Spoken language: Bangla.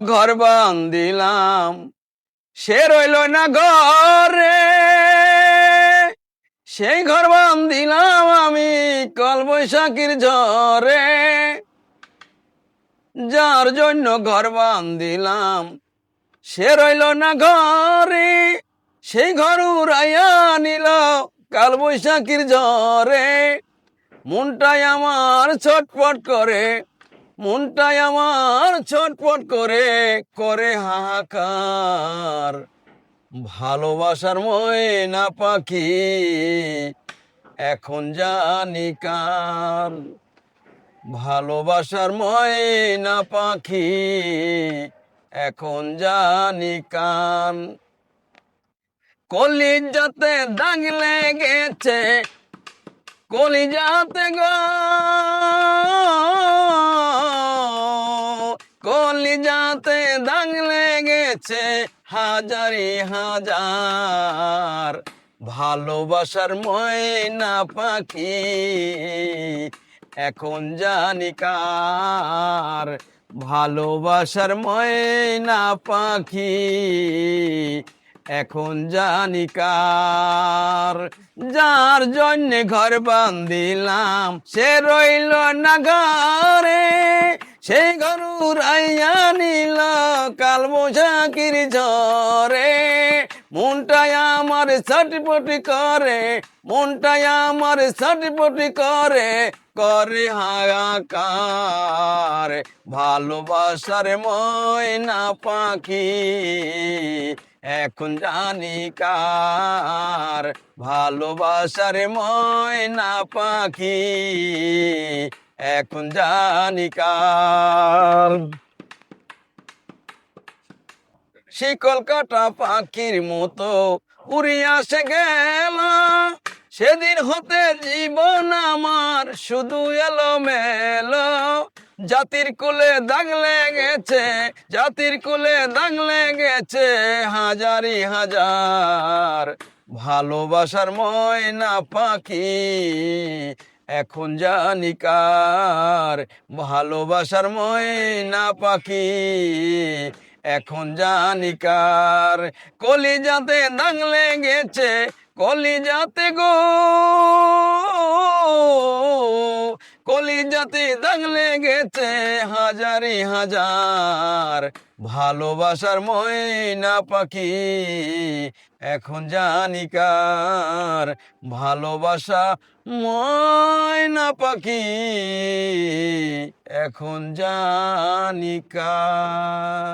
ঘর বান্ধিলাম, সে রইল না ঘরে। সেই ঘর বান্ধিলাম আমি কাল বৈশাখীর ঝড়ে। যার জন্য ঘর বান্ধিলাম সে রইল না ঘরে। সেই ঘর উড়াইয়া নিল কাল বৈশাখীর ঝড়ে। মনটাই আমার ছটফট করে, মনটাই আমার ছটফট করে, করে হাহাকার। ভালোবাসার ময়না পাখি এখন জানি কার। ভালোবাসার ময়না পাখি এখন জানি কার। কলিজাতে দাগ লেগেছে, কলিজাতে গো, কলিজাতে দাগ লেগেছে হাজারি হাজার। ভালোবাসার ময়না পাখি এখন জানি কার। ভালোবাসার ময়না পাখি এখন জানি কার। যার জন্য ঘর বান্ধিলাম সে রইল না ঘরে। সেই ঘর উড়াইয়া নিল কাল বৈশাখীর ঝড়ে। মনটাই আমার ছটপটি করে, মনটাই আমার ছটপটি করে, করে হাহাকার। ভালোবাসার ময়না পাখি এখন জানি কার। ভালোবাসার ময়না পাখি এখন জানি কার। শিকল কাটা পাখির মতো উড়িয়া সে গেল। সেদিন হতে জীবন আমার শুধু এলোমেলো। জাতির কুলে দাগ লেগেছে, জাতির কুলে দাগ লেগেছে হাজারি হাজার। ভালোবাসার ময়না পাখি এখন জানি কার। ভালোবাসার ময়না পাখি এখন জানি কার। কলিজাতে দাগ লেগেছে, কলিজাতে গো, কলিজাতে দাগ লেগেছে হাজারি হাজার। ভালোবাসার ময়না পাখি এখন জানি কার। ভালোবাসা ময়না পাখি এখন জানি কার।